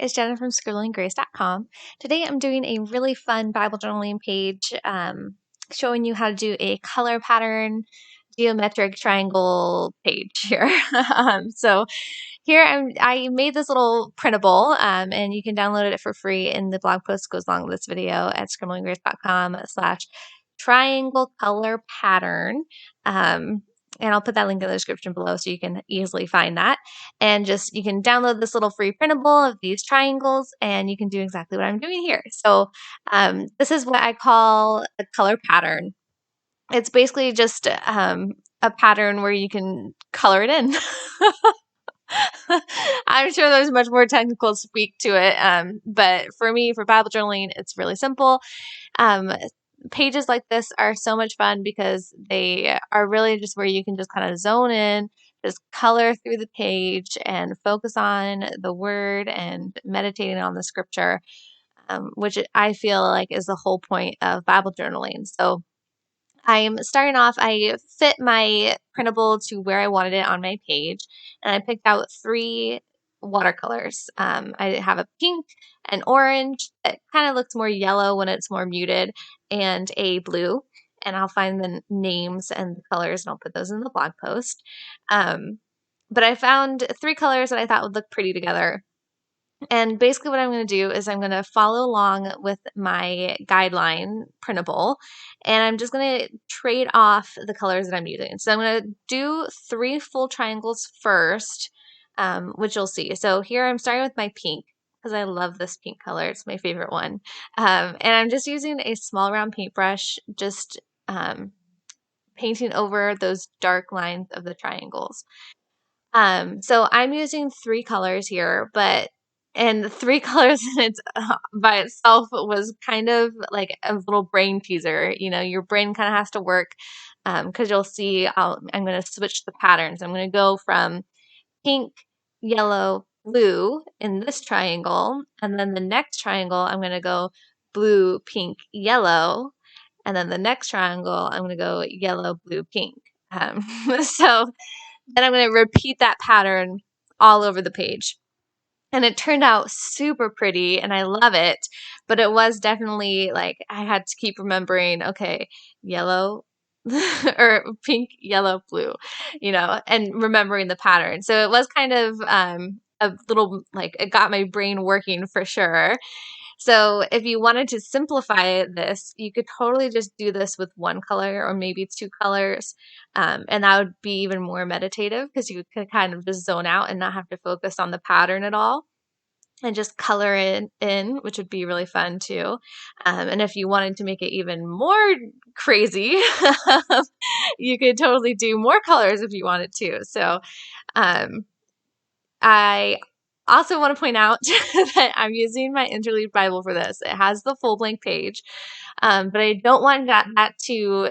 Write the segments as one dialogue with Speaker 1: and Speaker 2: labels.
Speaker 1: it's Jenna from scribblinggrace.com. Today I'm doing a really fun Bible journaling page showing you how to do a color pattern geometric triangle page here. So here I made this little printable and you can download it for free in the blog post that goes along with this video at scribblinggrace.com/triangle color pattern. And I'll put that link in the description below so you can easily find that. And just you can download this little free printable of these triangles and you can do exactly what I'm doing here. So this is what I call a color pattern. It's basically just a pattern where you can color it in. I'm sure there's much more technical speak to it, but for me, for Bible journaling, it's really simple. Pages like this are so much fun because they are really just where you can just kind of zone in, just color through the page and focus on the word and meditating on the scripture, which I feel like is the whole point of Bible journaling. So I'm starting off, I fit my printable to where I wanted it on my page, and I picked out 3 watercolors. I have a pink, an orange that kind of looks more yellow when it's more muted, and a blue. And I'll find the names and the colors, and I'll put those in the blog post. But I found 3 colors that I thought would look pretty together. And basically what I'm going to do is I'm going to follow along with my guideline printable, and I'm just going to trade off the colors that I'm using. So I'm going to do 3 full triangles first, which you'll see. So here I'm starting with my pink because I love this pink color. It's my favorite one. And I'm just using a small round paintbrush, just painting over those dark lines of the triangles. So I'm using 3 colors here, and the 3 colors in its by itself was kind of like a little brain teaser. You know, your brain kind of has to work because you'll see I'm going to switch the patterns. I'm going to go from pink, yellow, blue in this triangle, and then the next triangle I'm going to go blue, pink, yellow, and then the next triangle I'm going to go yellow, blue, pink. So then I'm going to repeat that pattern all over the page. And it turned out super pretty and I love it, but it was definitely like I had to keep remembering, okay, yellow or pink, yellow, blue, and remembering the pattern. So it was kind of a little like it got my brain working for sure. So if you wanted to simplify this, you could totally just do this with 1 color or maybe 2 colors. And that would be even more meditative because you could kind of just zone out and not have to focus on the pattern at all and just color it in, which would be really fun too. And if you wanted to make it even more crazy, you could totally do more colors if you wanted to. So I also want to point out that I'm using my interleaved Bible for this. It has the full blank page, but I don't want that to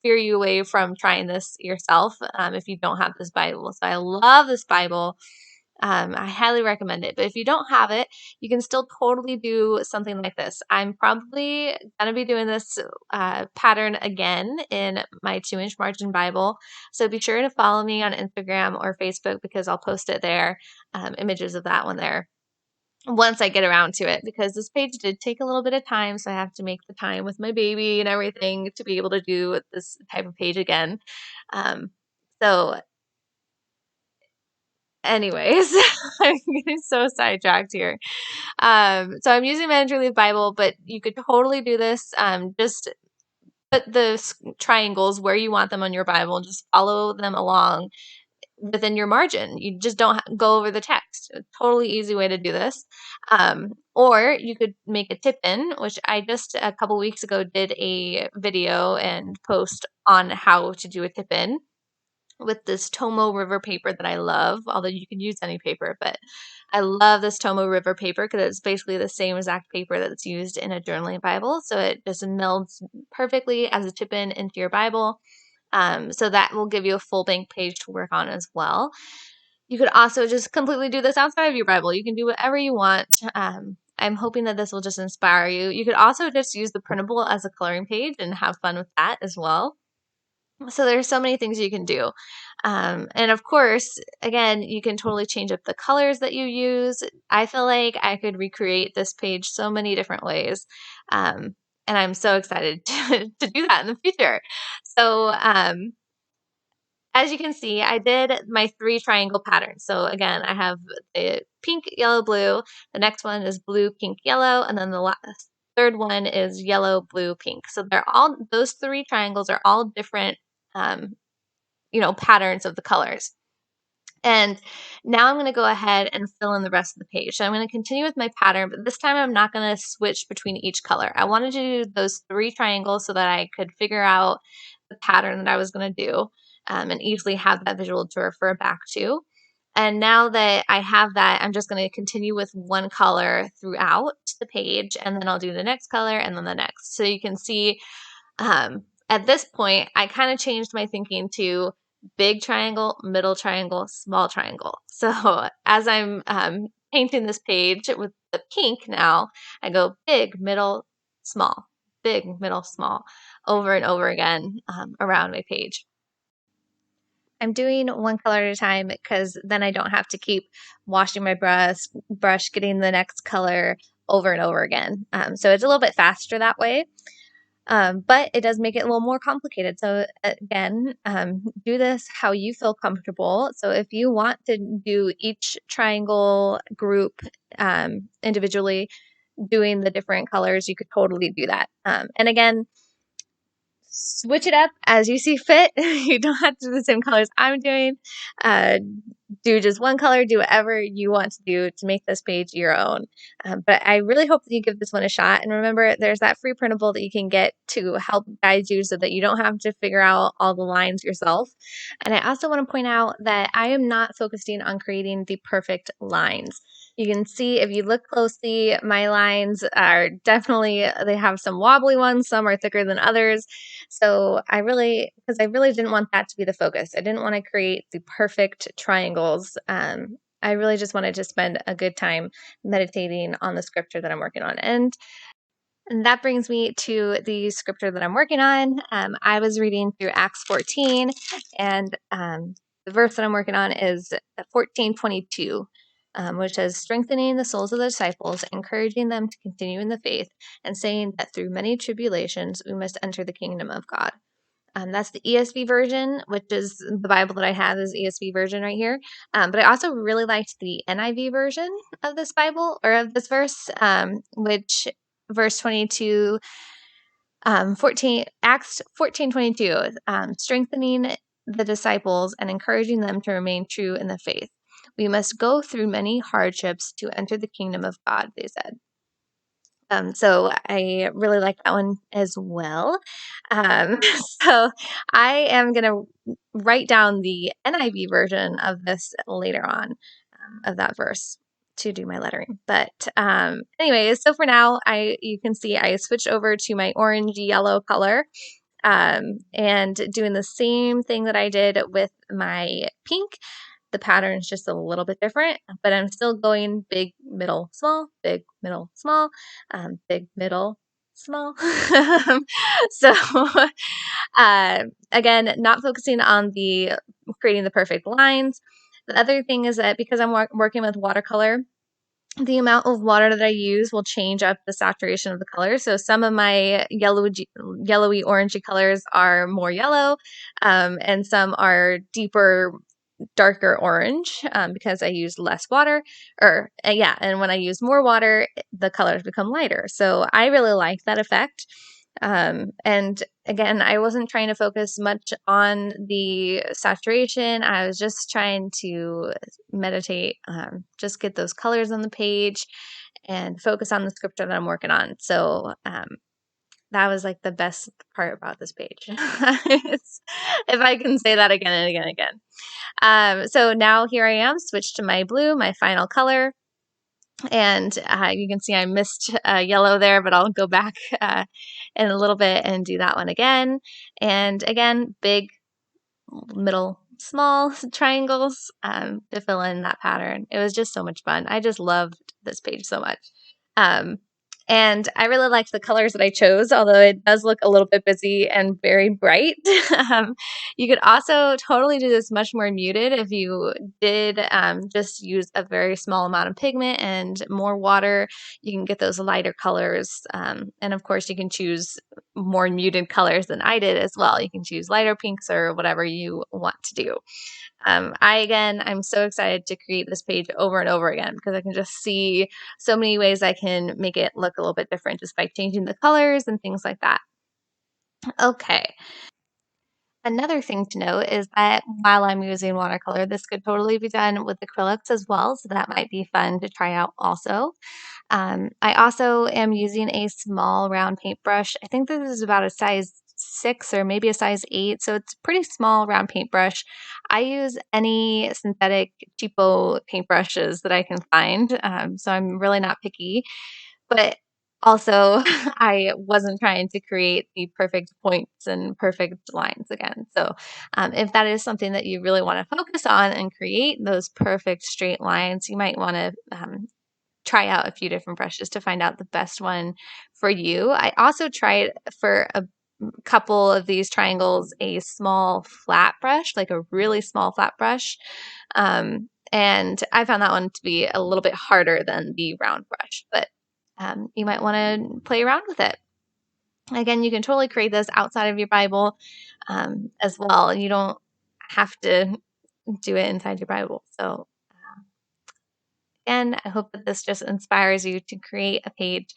Speaker 1: fear you away from trying this yourself if you don't have this Bible. So I love this Bible. I highly recommend it. But if you don't have it, you can still totally do something like this. I'm probably going to be doing this pattern again in my 2-inch margin Bible. So be sure to follow me on Instagram or Facebook because I'll post it there, images of that one there once I get around to it, because this page did take a little bit of time. So I have to make the time with my baby and everything to be able to do this type of page again. So anyways, I'm getting so sidetracked here. So I'm using my interleaved Bible, but you could totally do this. Just put the triangles where you want them on your Bible and just follow them along within your margin. You just don't go over the text. A totally easy way to do this. Or you could make a tip in, which I just a couple weeks ago did a video and post on how to do a tip in with this Tomo River paper that I love, although you can use any paper, but I love this Tomo River paper because it's basically the same exact paper that's used in a journaling Bible. So it just melds perfectly as a tip-in into your Bible. So that will give you a full blank page to work on as well. You could also just completely do this outside of your Bible. You can do whatever you want. I'm hoping that this will just inspire you. You could also just use the printable as a coloring page and have fun with that as well. So there's so many things you can do. And of course, again, you can totally change up the colors that you use. I feel like I could recreate this page so many different ways. Um, and I'm so excited to do that in the future. So, as you can see, I did my 3 triangle patterns. So again, I have the pink, yellow, blue. The next one is blue, pink, yellow, and then the last third one is yellow, blue, pink. So those 3 triangles are all different, um, patterns of the colors. And now I'm going to go ahead and fill in the rest of the page. So I'm going to continue with my pattern, but this time I'm not going to switch between each color. I wanted to do those 3 triangles so that I could figure out the pattern that I was going to do, and easily have that visual to refer back to. And now that I have that, I'm just going to continue with one color throughout the page, and then I'll do the next color and then the next. So you can see, at this point, I kind of changed my thinking to big triangle, middle triangle, small triangle. So as I'm painting this page with the pink now, I go big, middle, small, big, middle, small, over and over again around my page. I'm doing one color at a time because then I don't have to keep washing my brush, getting the next color over and over again. So it's a little bit faster that way. But it does make it a little more complicated. So again, do this how you feel comfortable. So if you want to do each triangle group individually, doing the different colors, you could totally do that. And again, switch it up as you see fit. You don't have to do the same colors I'm doing. Uh, do just one color, do whatever you want to do to make this page your own. But I really hope that you give this one a shot. And remember, there's that free printable that you can get to help guide you so that you don't have to figure out all the lines yourself. And I also want to point out that I am not focusing on creating the perfect lines. You can see if you look closely, my lines are definitely, they have some wobbly ones, some are thicker than others. So because I really didn't want that to be the focus. I didn't want to create the perfect triangles. I really just wanted to spend a good time meditating on the scripture that I'm working on. And that brings me to the scripture that I'm working on. I was reading through Acts 14, and the verse that I'm working on is 14:22, which says, strengthening the souls of the disciples, encouraging them to continue in the faith, and saying that through many tribulations we must enter the kingdom of God. That's the ESV version, which is the Bible that I have is ESV version right here. But I also really liked the NIV version of this Bible, or of this verse, which verse 22, 14, Acts 14:22, strengthening the disciples and encouraging them to remain true in the faith. We must go through many hardships to enter the kingdom of God, they said. So I really like that one as well. So I am going to write down the NIV version of this later on, of that verse to do my lettering. But anyways, so for now, you can see I switched over to my orange yellow color, and doing the same thing that I did with my pink. The pattern is just a little bit different, but I'm still going big, middle, small, big, middle, small, big, middle, small. So again, not focusing on the creating the perfect lines. The other thing is that because I'm working with watercolor, the amount of water that I use will change up the saturation of the color. So some of my yellowy, orangey colors are more yellow, and some are deeper, darker orange, because I use less water, and when I use more water, the colors become lighter. So I really like that effect. And again, I wasn't trying to focus much on the saturation. I was just trying to meditate, just get those colors on the page and focus on the scripture that I'm working on. So, that was like the best part about this page. If I can say that again and again and again. So now here I am, switched to my blue, my final color. And you can see I missed yellow there, but I'll go back in a little bit and do that one again. And again, big, middle, small triangles to fill in that pattern. It was just so much fun. I just loved this page so much. And I really liked the colors that I chose, although it does look a little bit busy and very bright. You could also totally do this much more muted if you did just use a very small amount of pigment and more water. You can get those lighter colors. And of course, you can choose more muted colors than I did as well. You can choose lighter pinks or whatever you want to do. I'm so excited to create this page over and over again because I can just see so many ways I can make it look a little bit different just by changing the colors and things like that. Okay. Another thing to note is that while I'm using watercolor, this could totally be done with acrylics as well. So that might be fun to try out also. I also am using a small round paintbrush. I think this is about a size 6 or maybe a size 8. So it's a pretty small round paintbrush. I use any synthetic cheapo paintbrushes that I can find. So I'm really not picky. But also, I wasn't trying to create the perfect points and perfect lines again. So, if that is something that you really want to focus on and create those perfect straight lines, you might want to try out a few different brushes to find out the best one for you. I also tried for a couple of these triangles a small flat brush, like a really small flat brush. And I found that one to be a little bit harder than the round brush, but you might want to play around with it. Again, you can totally create this outside of your Bible as well. You don't have to do it inside your Bible. So again, I hope that this just inspires you to create a page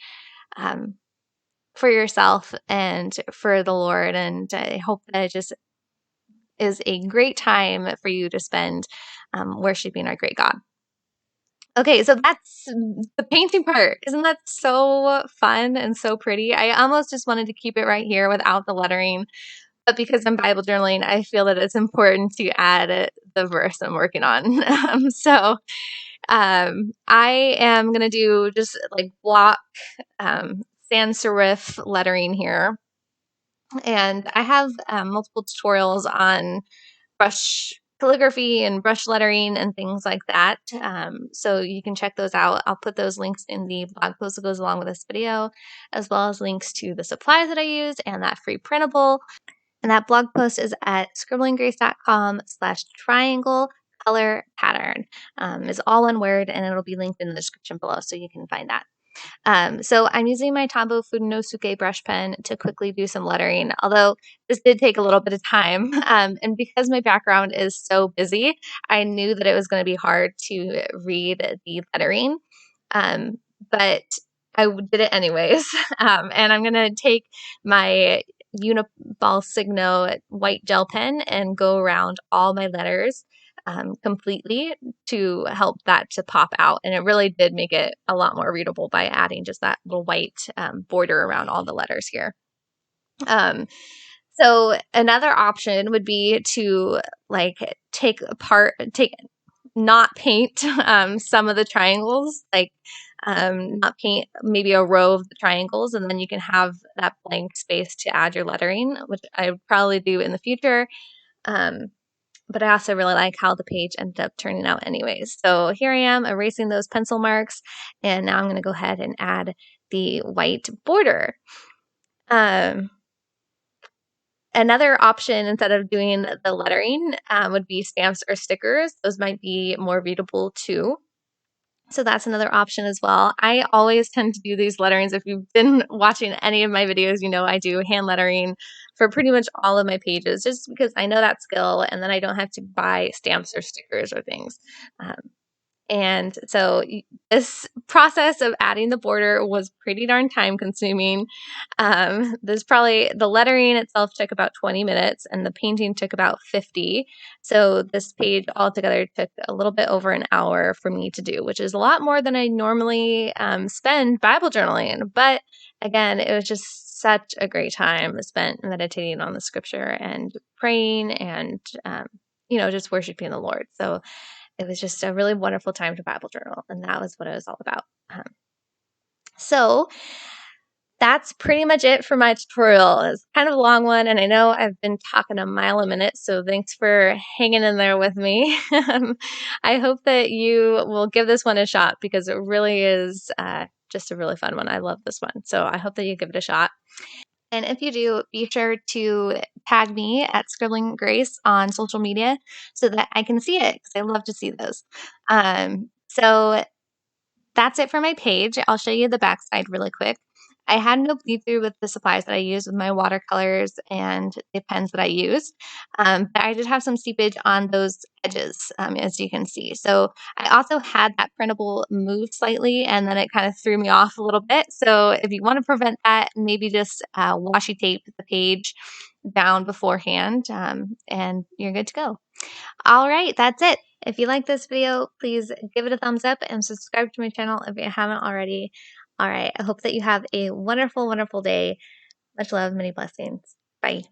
Speaker 1: for yourself and for the Lord. And I hope that it just is a great time for you to spend worshiping our great God. Okay, so that's the painting part. Isn't that so fun and so pretty? I almost just wanted to keep it right here without the lettering, but because I'm Bible journaling, I feel that it's important to add the verse I'm working on. I am going to do just like block sans serif lettering here. And I have multiple tutorials on brush calligraphy and brush lettering and things like that. So you can check those out. I'll put those links in the blog post that goes along with this video, as well as links to the supplies that I used and that free printable. And that blog post is at scribblinggrace.com/triangle color pattern. Is all one word, and it'll be linked in the description below, so you can find that. So I'm using my Tombow Funosuke brush pen to quickly do some lettering, although this did take a little bit of time. And because my background is so busy, I knew that it was going to be hard to read the lettering. But I did it anyways. And I'm going to take my Uniball Signo white gel pen and go around all my letters completely to help that to pop out. And it really did make it a lot more readable by adding just that little white border around all the letters here. So another option would be to not paint some of the triangles, not paint maybe a row of the triangles, and then you can have that blank space to add your lettering, which I would probably do in the future. But I also really like how the page ended up turning out anyways. So here I am erasing those pencil marks, and now I'm going to go ahead and add the white border. Another option instead of doing the lettering would be stamps or stickers. Those might be more readable too. So that's another option as well. I always tend to do these letterings. If you've been watching any of my videos, you know I do hand lettering for pretty much all of my pages just because I know that skill and then I don't have to buy stamps or stickers or things. And so this process of adding the border was pretty darn time consuming. The lettering itself took about 20 minutes and the painting took about 50. So this page altogether took a little bit over an hour for me to do, which is a lot more than I normally spend Bible journaling. But again, it was just such a great time spent meditating on the scripture and praying and, just worshiping the Lord. So it was just a really wonderful time to Bible journal, and that was what it was all about. So that's pretty much it for my tutorial. It's kind of a long one, and I know I've been talking a mile a minute, so thanks for hanging in there with me. I hope that you will give this one a shot because it really is just a really fun one. I love this one, so I hope that you give it a shot. And if you do, be sure to tag me at Scribbling Grace on social media so that I can see it because I love to see those. So that's it for my page. I'll show you the backside really quick. I had no bleed through with the supplies that I use with my watercolors and the pens that I use. But I did have some seepage on those edges, as you can see. So I also had that printable move slightly, and then it kind of threw me off a little bit. So if you want to prevent that, maybe just washi tape the page down beforehand, and you're good to go. All right, that's it. If you like this video, please give it a thumbs up and subscribe to my channel if you haven't already. All right, I hope that you have a wonderful, wonderful day. Much love, many blessings. Bye.